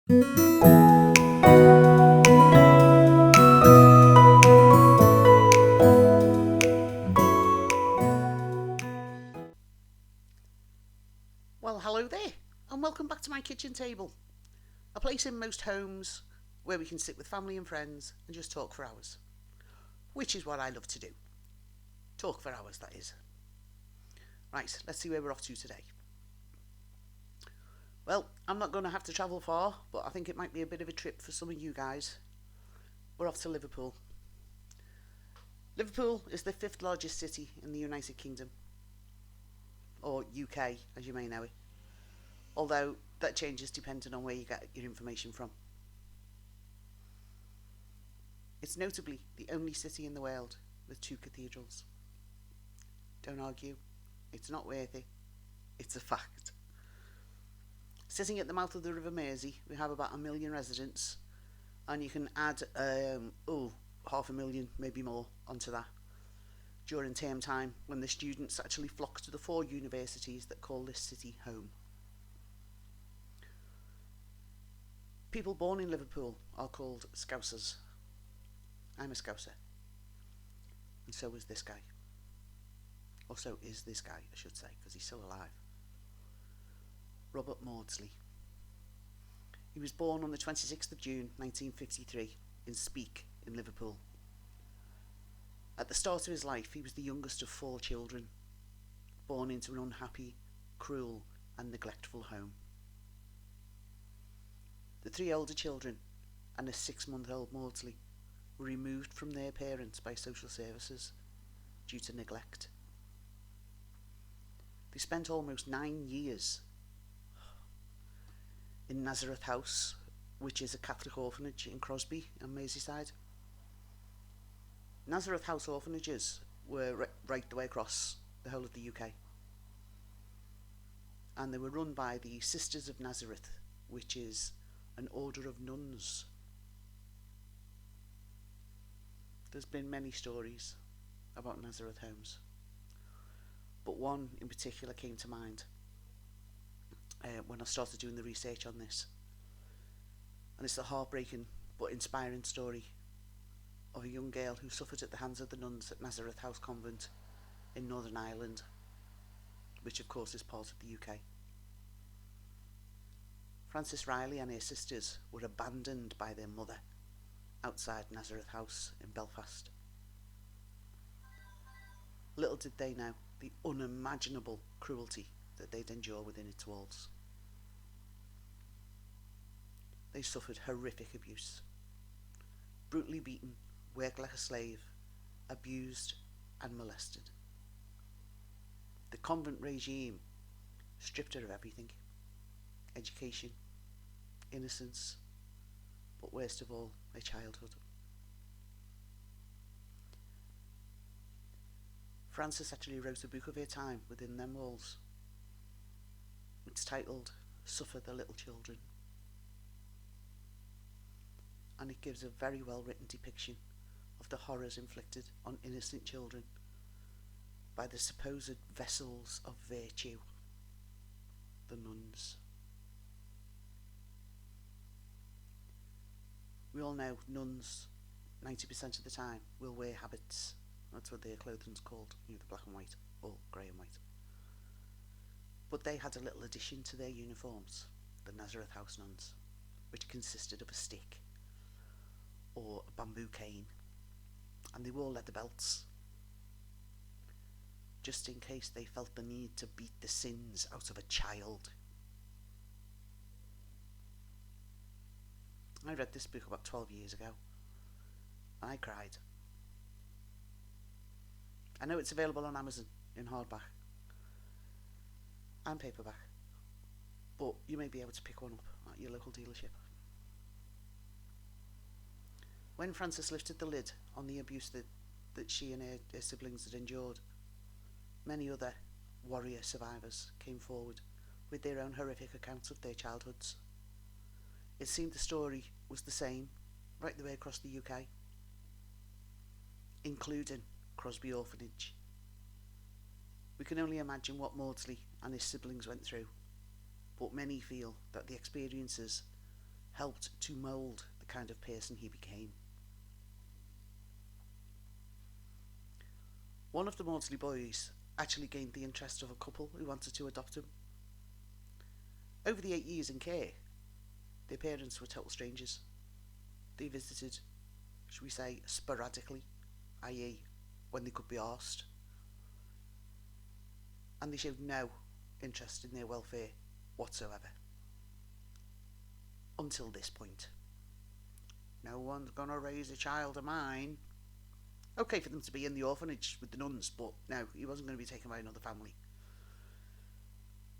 Well, hello there, and welcome back to my kitchen table, a place in most homes where we can sit with family and friends and just talk for hours, which is what I love to do. Talk for hours, that is. Right, let's see where we're off to today. Well, I'm not going to have to travel far, but I think it might be a bit of a trip for some of you guys. We're off to Liverpool. Liverpool is the 5th largest city in the United Kingdom, or UK as you may know it, although that changes depending on where you get your information from. It's notably the only city in the world with 2 cathedrals. Don't argue, it's not worth it, it's a fact. Sitting at the mouth of the River Mersey, we have about 1 million residents, and you can add 500,000, maybe more, onto that during term time when the students actually flock to the 4 universities that call this city home. People born in Liverpool are called Scousers. I'm a Scouser, and so is this guy. Or so is this guy, I should say, because he's still alive. Robert Maudsley. He was born on the 26th of June 1953 in Speke in Liverpool. At the start of his life, he was the youngest of 4 children, born into an unhappy, cruel and neglectful home. The 3 older children and a 6-month-old Maudsley were removed from their parents by social services due to neglect. They spent almost 9 years in Nazareth House, which is a Catholic orphanage in Crosby and Merseyside. Nazareth House orphanages were right the way across the whole of the UK, and they were run by the Sisters of Nazareth, which is an order of nuns. There's been many stories about Nazareth homes, but one in particular came to mind when I started doing the research on this, and it's the heartbreaking but inspiring story of a young girl who suffered at the hands of the nuns at Nazareth House Convent in Northern Ireland, which of course is part of the UK. Frances Riley and her sisters were abandoned by their mother outside Nazareth House in Belfast. Little did they know the unimaginable cruelty that they'd endure within its walls. They suffered horrific abuse, brutally beaten, worked like a slave, abused and molested. The convent regime stripped her of everything: education, innocence, but worst of all, her childhood. Frances actually wrote a book of her time within them walls. It's titled Suffer the Little Children, and it gives a very well written depiction of the horrors inflicted on innocent children by the supposed vessels of virtue, the nuns. We all know nuns 90% of the time will wear habits. That's what their clothing's called, either black and white or grey and white. But they had a little addition to their uniforms, the Nazareth House nuns, which consisted of a stick or a bamboo cane, and they wore leather belts, just in case they felt the need to beat the sins out of a child. I read this book about 12 years ago, and I cried. I know it's available on Amazon in hardback and paperback, but you may be able to pick one up at your local dealership. When Frances lifted the lid on the abuse that she and her siblings had endured, many other warrior survivors came forward with their own horrific accounts of their childhoods. It seemed the story was the same right the way across the UK, including Crosby Orphanage. We can only imagine what Maudsley and his siblings went through, but many feel that the experiences helped to mould the kind of person he became. One of the Maudsley boys actually gained the interest of a couple who wanted to adopt him. Over the 8 years in care, their parents were total strangers. They visited, should we say, sporadically, i.e. when they could be asked. And they showed no interest in their welfare whatsoever. Until this point. No one's gonna raise a child of mine. Okay for them to be in the orphanage with the nuns, but no, he wasn't going to be taken by another family.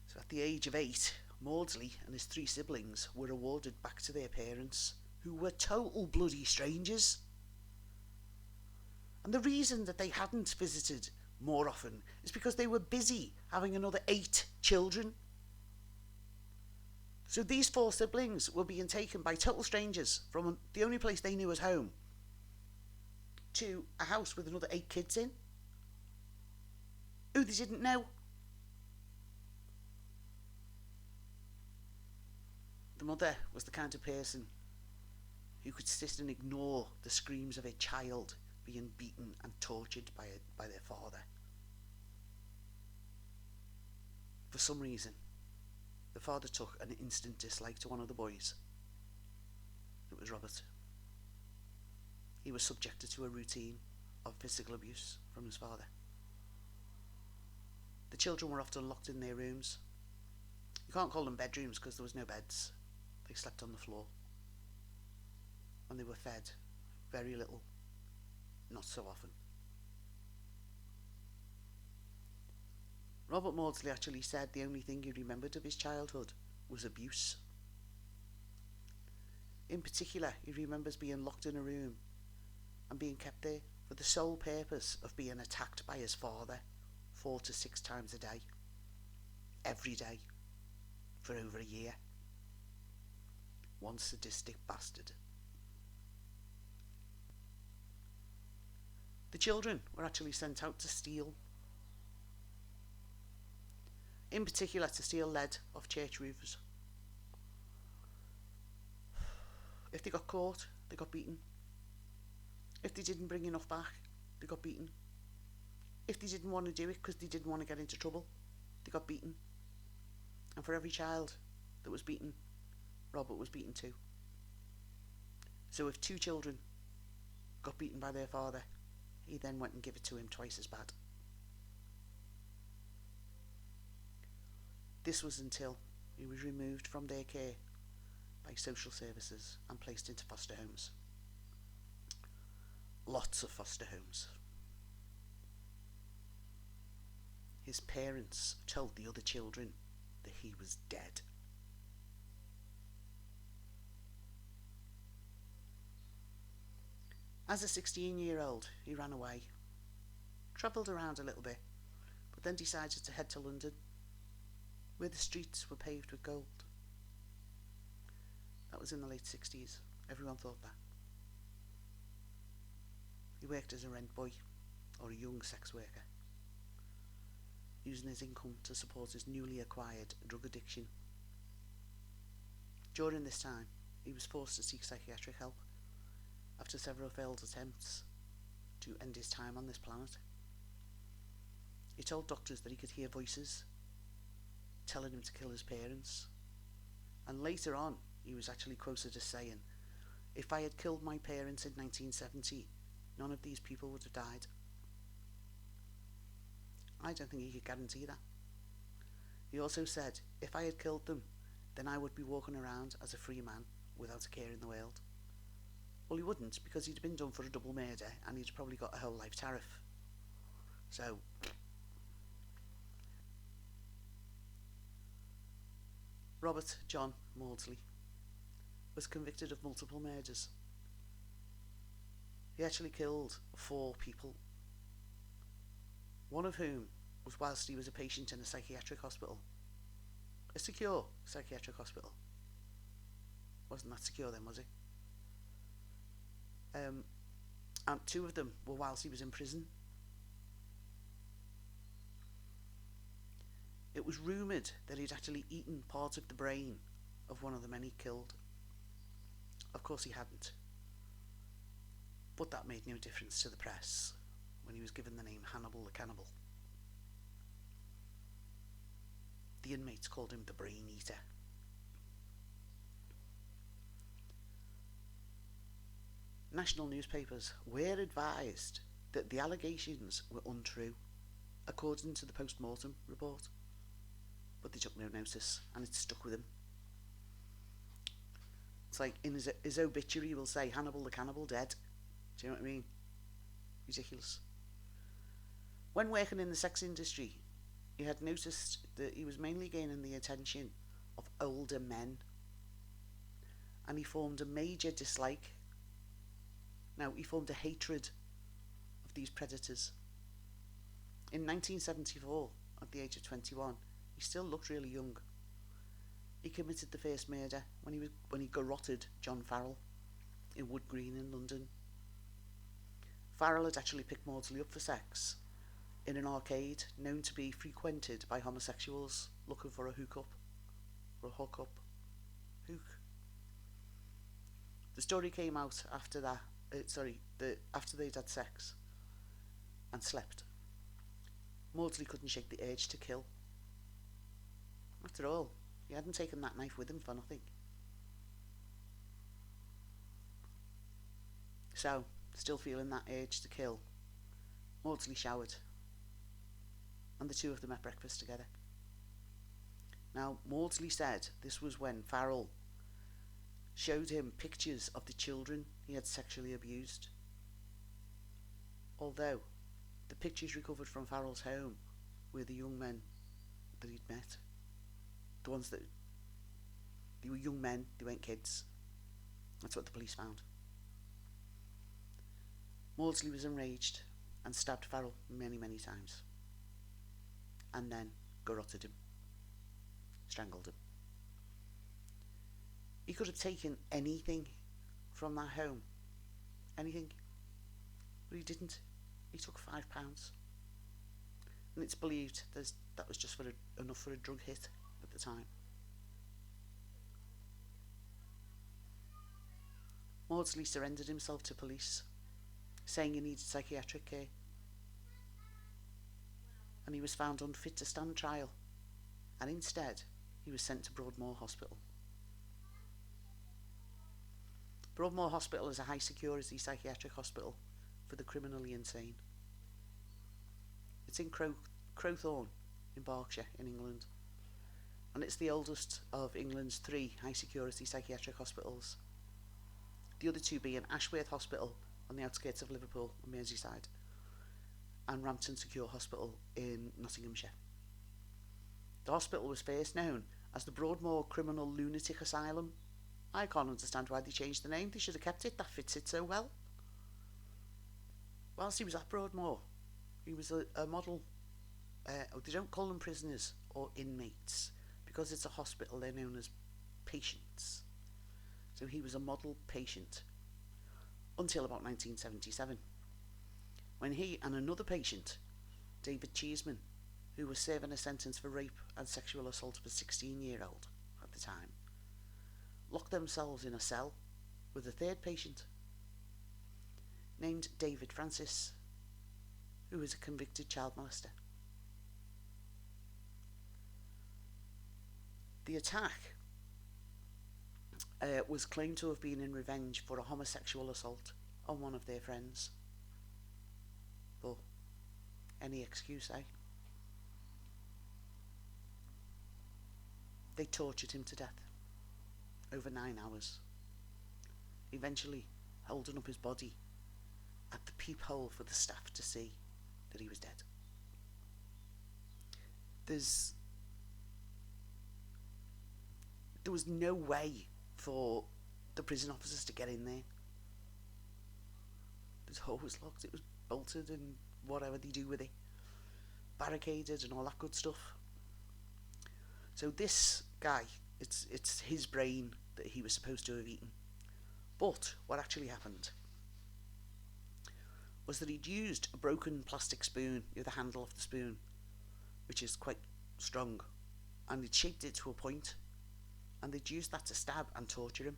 So at the age of 8, Maudsley and his 3 siblings were awarded back to their parents, who were total bloody strangers. And the reason that they hadn't visited more often is because they were busy having another 8 children. So these 4 siblings were being taken by total strangers from the only place they knew as home to a house with another 8 kids in, who they didn't know. The mother was the kind of person who could sit and ignore the screams of a child being beaten and tortured by their father. For some reason, the father took an instant dislike to one of the boys. It was Robert. He was subjected to a routine of physical abuse from his father. The children were often locked in their rooms. You can't call them bedrooms because there was no beds. They slept on the floor. And they were fed very little, not so often. Robert Maudsley actually said the only thing he remembered of his childhood was abuse. In particular, he remembers being locked in a room and being kept there for the sole purpose of being attacked by his father 4 to 6 times a day, every day, for over a year. One sadistic bastard. The children were actually sent out to steal. In particular, to steal lead off church roofs. If they got caught, they got beaten. If they didn't bring enough back, they got beaten. If they didn't want to do it because they didn't want to get into trouble, they got beaten. And for every child that was beaten, Robert was beaten too. So if 2 children got beaten by their father, he then went and gave it to him twice as bad. This was until he was removed from their care by social services and placed into foster homes. Lots of foster homes. His parents told the other children that he was dead. As a 16-year-old, he ran away, travelled around a little bit, but then decided to head to London, where the streets were paved with gold. That was in the late 60s. Everyone thought that. He worked as a rent boy, or a young sex worker, using his income to support his newly acquired drug addiction. During this time, he was forced to seek psychiatric help after several failed attempts to end his time on this planet. He told doctors that he could hear voices telling him to kill his parents, and later on he was actually quoted as saying, "If I had killed my parents in 1970, none of these people would have died." I don't think he could guarantee that. He also said, "If I had killed them, then I would be walking around as a free man without a care in the world." Well, he wouldn't, because he'd been done for a double murder and he'd probably got a whole life tariff. So, Robert John Maudsley was convicted of multiple murders. He actually killed 4 people, one of whom was whilst he was a patient in a psychiatric hospital. A secure psychiatric hospital. Wasn't that secure then, was it? And 2 of them were whilst he was in prison. It was rumoured that he'd actually eaten part of the brain of one of the men he killed. of course he hadn't. But that made no difference to the press when he was given the name Hannibal the Cannibal. The inmates called him the Brain Eater. National newspapers were advised that the allegations were untrue, according to the post-mortem report, but they took no notice, and it stuck with him. It's like in his obituary will say Hannibal the Cannibal dead. Do you know what I mean? Ridiculous. When working in the sex industry, he had noticed that he was mainly gaining the attention of older men, and he formed a major dislike. Now, he formed a hatred of these predators. In 1974, at the age of 21, he still looked really young. He committed the first murder when he garrotted John Farrell in Wood Green in London. Farrell had actually picked Maudsley up for sex in an arcade known to be frequented by homosexuals looking for a hookup or a hookup. The story came out after that. After they'd had sex and slept. Maudsley couldn't shake the urge to kill. After all, he hadn't taken that knife with him for nothing. So, still feeling that urge to kill, Maudsley showered, and the two of them had breakfast together. Now, Maudsley said this was when Farrell showed him pictures of the children he had sexually abused. Although the pictures recovered from Farrell's home were the young men that he'd met. The ones that they were young men, they weren't kids. That's what the police found. Maudsley was enraged and stabbed Farrell many, many times. And then garrotted him. Strangled him. He could have taken anything from that home. Anything. But he didn't. He took £5. And it's believed that was just enough for a drug hit at the time. Maudsley surrendered himself to police, saying he needed psychiatric care. And he was found unfit to stand trial. And instead, he was sent to Broadmoor Hospital. Broadmoor Hospital is a high-security psychiatric hospital for the criminally insane. It's in Crowthorne in Berkshire in England, and it's the oldest of England's 3 high-security psychiatric hospitals. The other 2 being Ashworth Hospital on the outskirts of Liverpool on Merseyside, and Rampton Secure Hospital in Nottinghamshire. The hospital was first known as the Broadmoor Criminal Lunatic Asylum. I can't understand why they changed the name. They should have kept it. That fits it so well. Whilst he was at Broadmoor, he was a model. They don't call them prisoners or inmates because it's a hospital. They're known as patients. So he was a model patient until about 1977, when he and another patient, David Cheeseman, who was serving a sentence for rape and sexual assault of a 16-year-old at the time, locked themselves in a cell with a third patient named David Francis, who was a convicted child molester. The attack was claimed to have been in revenge for a homosexual assault on one of their friends. But any excuse, eh? They tortured him to death over 9 hours, eventually holding up his body at the peephole for the staff to see that he was dead. There was no way for the prison officers to get in there. The door was locked, it was bolted and whatever they do with it, barricaded and all that good stuff. So this guy, it's his brain that he was supposed to have eaten. But what actually happened was that he'd used a broken plastic spoon, the handle of the spoon, which is quite strong, and he'd shaped it to a point, and they'd used that to stab and torture him.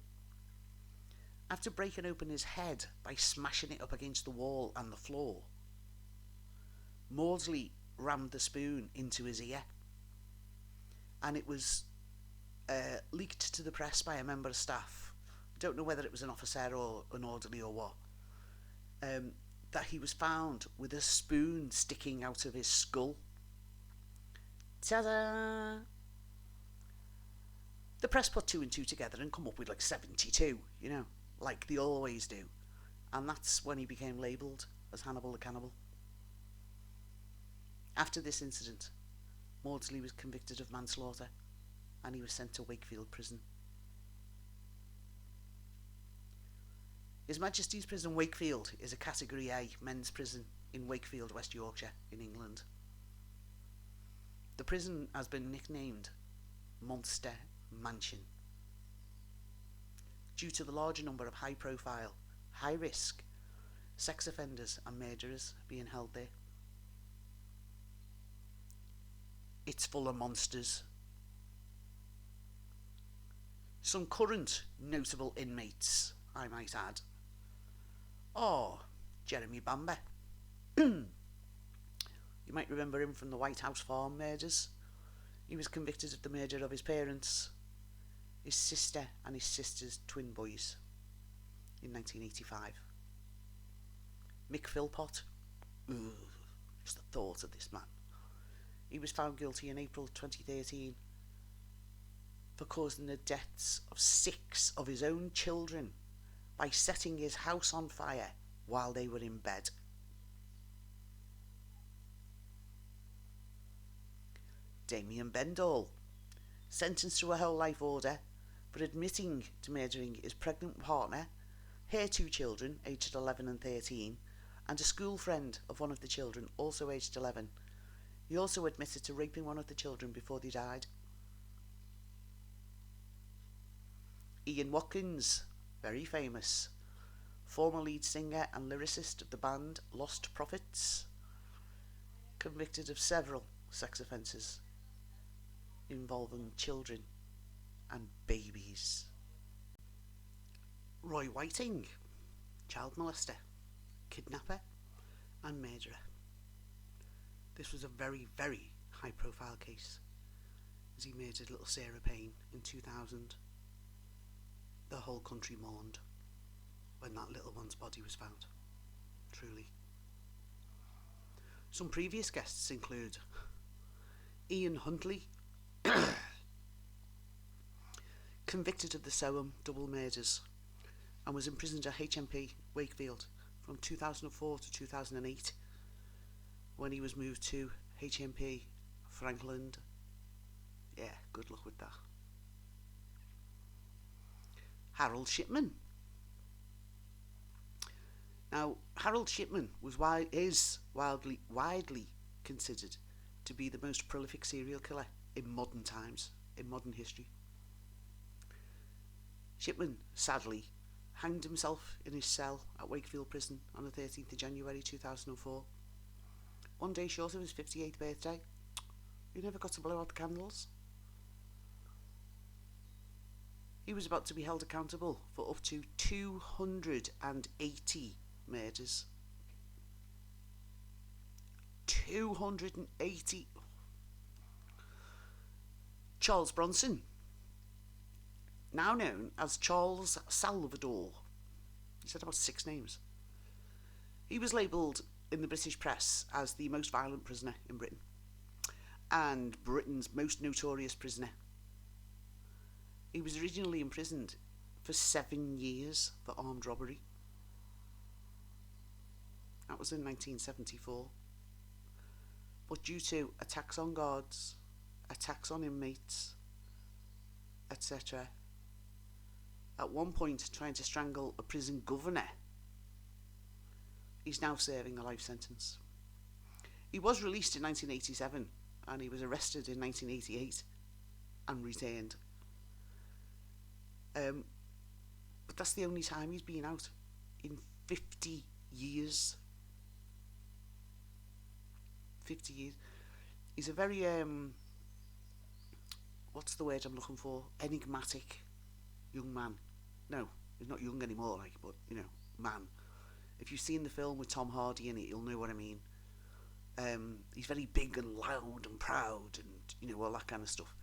After breaking open his head by smashing it up against the wall and the floor, Maudsley rammed the spoon into his ear, and it was leaked to the press by a member of staff. I don't know whether it was an officer or an orderly or what. That he was found with a spoon sticking out of his skull. Ta-da! The press put two and two together and come up with like 72, like they always do. And that's when he became labelled as Hannibal the Cannibal. After this incident, Maudsley was convicted of manslaughter and he was sent to Wakefield Prison. His Majesty's Prison Wakefield is a Category A men's prison in Wakefield, West Yorkshire, in England. The prison has been nicknamed Monster Mansion due to the larger number of high-profile, high-risk sex offenders and murderers being held there. It's full of monsters. Some current notable inmates, I might add, are Jeremy Bamber. You might remember him from the White House Farm murders. He was convicted of the murder of his parents, his sister and his sister's twin boys in 1985. Mick Philpott. Just the thought of this man. He was found guilty in April 2013 for causing the deaths of 6 of his own children by setting his house on fire while they were in bed. Damien Bendall, sentenced to a whole life order for admitting to murdering his pregnant partner, her 2 children aged 11 and 13, and a school friend of one of the children also aged 11. He also admitted to raping one of the children before they died. Ian Watkins, very famous, former lead singer and lyricist of the band Lost Prophets, convicted of several sex offences involving children and babies. Roy Whiting, child molester, kidnapper and murderer. This was a very, very high profile case as he murdered little Sarah Payne in 2000. The whole country mourned when that little one's body was found. Truly. Some previous guests include Ian Huntley, convicted of the Soham double murders and was imprisoned at HMP Wakefield from 2004 to 2008 when he was moved to HMP Frankland. Yeah, good luck with that. Harold Shipman. Now, Harold Shipman is widely considered to be the most prolific serial killer in modern times, in modern history. Shipman, sadly, hanged himself in his cell at Wakefield Prison on the 13th of January 2004. One day short of his 58th birthday. He never got to blow out the candles. He was about to be held accountable for up to 280 murders. 280. Charles Bronson, now known as Charles Salvador. He said about 6 names. He was labelled in the British press as the most violent prisoner in Britain and Britain's most notorious prisoner. He was originally imprisoned for 7 years for armed robbery. That was in 1974. But due to attacks on guards, attacks on inmates, etc., at one point trying to strangle a prison governor, he's now serving a life sentence. He was released in 1987 and he was arrested in 1988 and returned. But that's the only time he's been out in 50 years. 50 years. He's a very, what's the word I'm looking for? Enigmatic young man. No, He's not young anymore, like, but, you know, man. If you've seen the film with Tom Hardy in it, you'll know what I mean. He's very big and loud and proud and, you know, all that kind of stuff.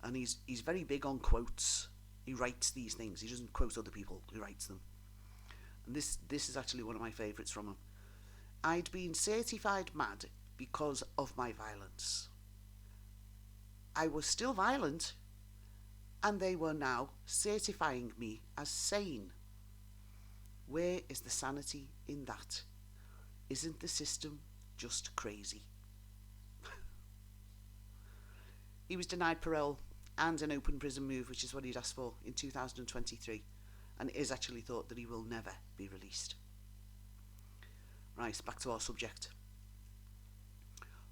And he's very big on quotes. He writes these things. He doesn't quote other people, he writes them. And this is actually one of my favourites from him. I'd been certified mad because of my violence. I was still violent, and they were now certifying me as sane. Where is the sanity in that? Isn't the system just crazy? He was denied parole and an open prison move, which is what he'd asked for, in 2023, and it is actually thought that he will never be released. Right, back to our subject.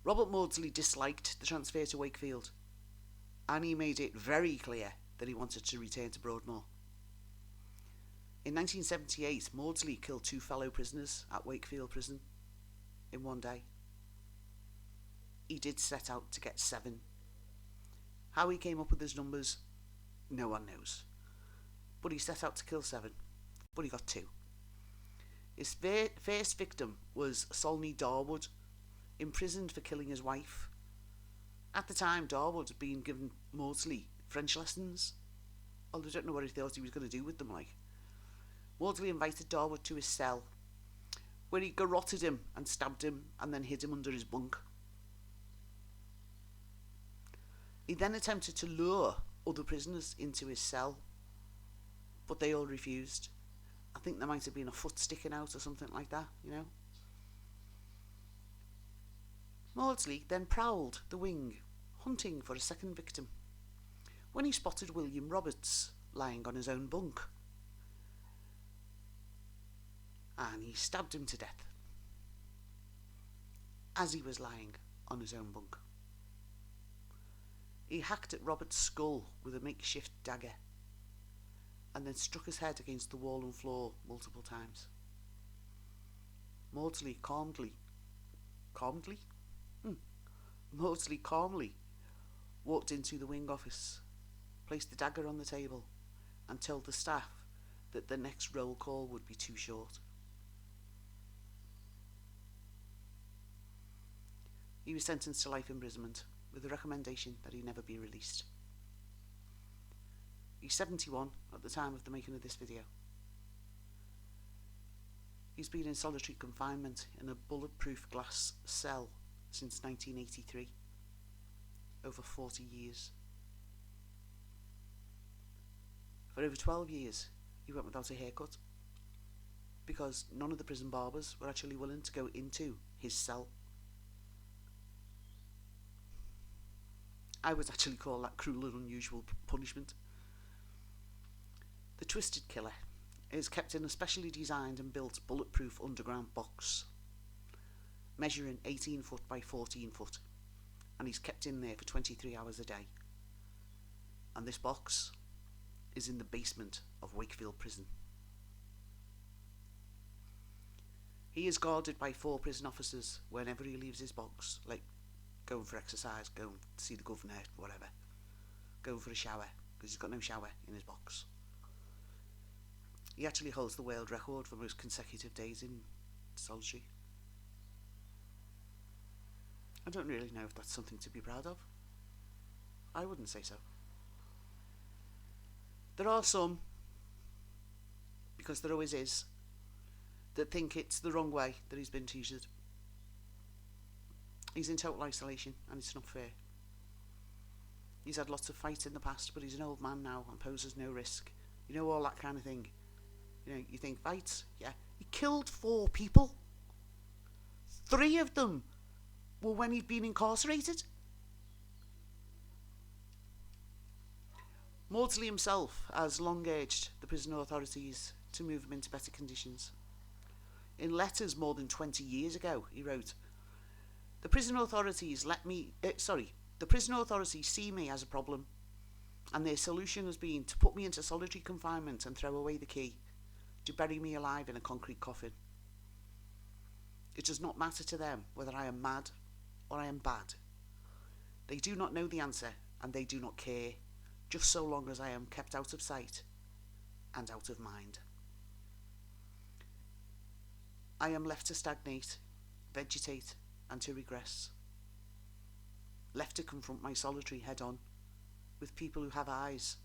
Robert Maudsley disliked the transfer to Wakefield, and he made it very clear that he wanted to return to Broadmoor. In 1978, Maudsley killed 2 fellow prisoners at Wakefield Prison in one day. He did set out to get 7. How he came up with his numbers, no one knows. But he set out to kill 7, but he got 2. His first victim was Salney Darwood, imprisoned for killing his wife. At the time, Darwood had been given Maudsley French lessons, although I don't know what he thought he was going to do with them, like. Maudsley invited Darwood to his cell, where he garroted him and stabbed him and then hid him under his bunk. He then attempted to lure other prisoners into his cell, but they all refused. I think there might have been a foot sticking out or something like that, you know. Maudsley then prowled the wing, hunting for a second victim, when he spotted William Roberts lying on his own bunk. And he stabbed him to death as he was lying on his own bunk. He hacked at Robert's skull with a makeshift dagger and then struck his head against the wall and floor multiple times. Maudsley calmly walked into the wing office, placed the dagger on the table, and told the staff that the next roll call would be too short. He was sentenced to life imprisonment with the recommendation that he never be released. He's 71 at the time of the making of this video. He's been in solitary confinement in a bulletproof glass cell since 1983, over 40 years. For over 12 years, he went without a haircut because none of the prison barbers were actually willing to go into his cell. I would actually call that cruel and unusual punishment. The Twisted Killer is kept in a specially designed and built bulletproof underground box, measuring 18 foot by 14 foot, and he's kept in there for 23 hours a day. And this box is in the basement of Wakefield Prison. He is guarded by 4 prison officers whenever he leaves his box, like going for exercise, going to see the governor, whatever, going for a shower, because he's got no shower in his box. He actually holds the world record for most consecutive days in solitary. I don't really know if that's something to be proud of. I wouldn't say so. There are some, because there always is, that think it's the wrong way that he's been treated. He's in total isolation, and it's not fair. He's had lots of fights in the past, but he's an old man now and poses no risk. You know, all that kind of thing. You know, you think, fights? Yeah. He killed 4 people. 3 of them were when he'd been incarcerated. Maudsley himself has long urged the prison authorities to move him into better conditions. In letters more than 20 years ago, he wrote, The prison authorities see me as a problem, and their solution has been to put me into solitary confinement and throw away the key, to bury me alive in a concrete coffin. It does not matter to them whether I am mad or I am bad. They do not know the answer, and they do not care, just so long as I am kept out of sight. and out of mind. I am left to stagnate, vegetate, and to regress. Left to confront my solitary head-on with people who have eyes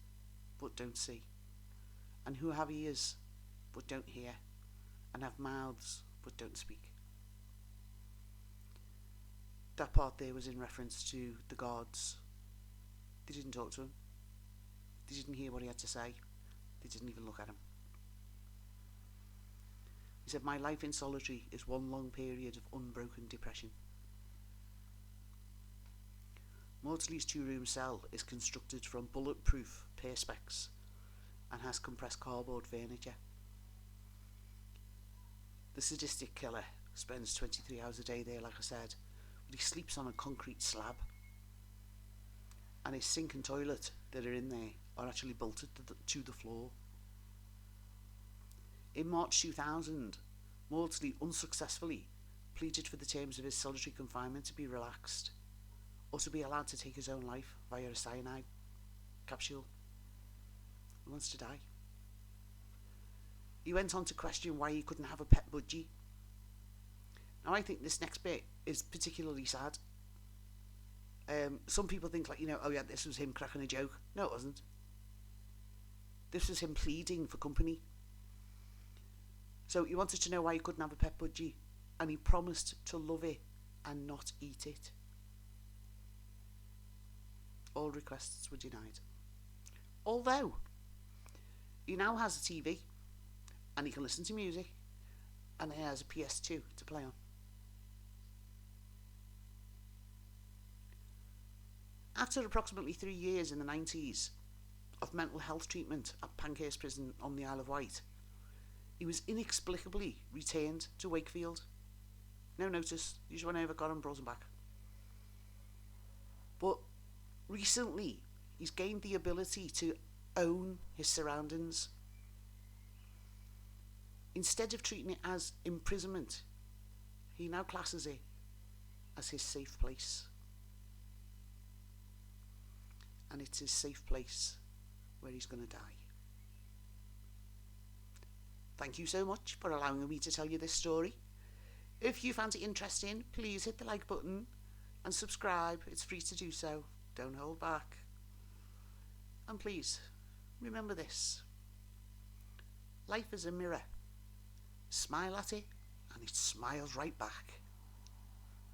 but don't see, and who have ears but don't hear, and have mouths but don't speak. That part there was in reference to the guards. They didn't talk to him. They didn't hear what he had to say. They didn't even look at him. He said, "My life in solitary is one long period of unbroken depression." Maudsley's 2-room cell is constructed from bulletproof perspex and has compressed cardboard furniture. The sadistic killer spends 23 hours a day there, like I said, but he sleeps on a concrete slab. And his sink and toilet that are in there are actually bolted to the floor. In March 2000, Maudsley unsuccessfully pleaded for the terms of his solitary confinement to be relaxed, or to be allowed to take his own life via a cyanide capsule. He wants to die. He went on to question why he couldn't have a pet budgie. Now I think this next bit is particularly sad. Some people think, like, oh yeah, this was him cracking a joke. No, it wasn't. This was him pleading for company. So he wanted to know why he couldn't have a pet budgie, and he promised to love it and not eat it. All requests were denied. Although, he now has a TV, and he can listen to music, and he has a PS2 to play on. After approximately 3 years in the 90s of mental health treatment at Pankhurst Prison on the Isle of Wight, he was inexplicably returned to Wakefield. No notice, he just went over, got him, brought him back. But recently, he's gained the ability to own his surroundings. Instead of treating it as imprisonment, he now classes it as his safe place. And it's his safe place where he's going to die. Thank you so much for allowing me to tell you this story. If you found it interesting, please hit the like button and subscribe. It's free to do so. Don't hold back. And please, remember this. Life is a mirror. Smile at it, and it smiles right back.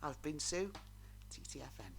I've been Sue, TTFN.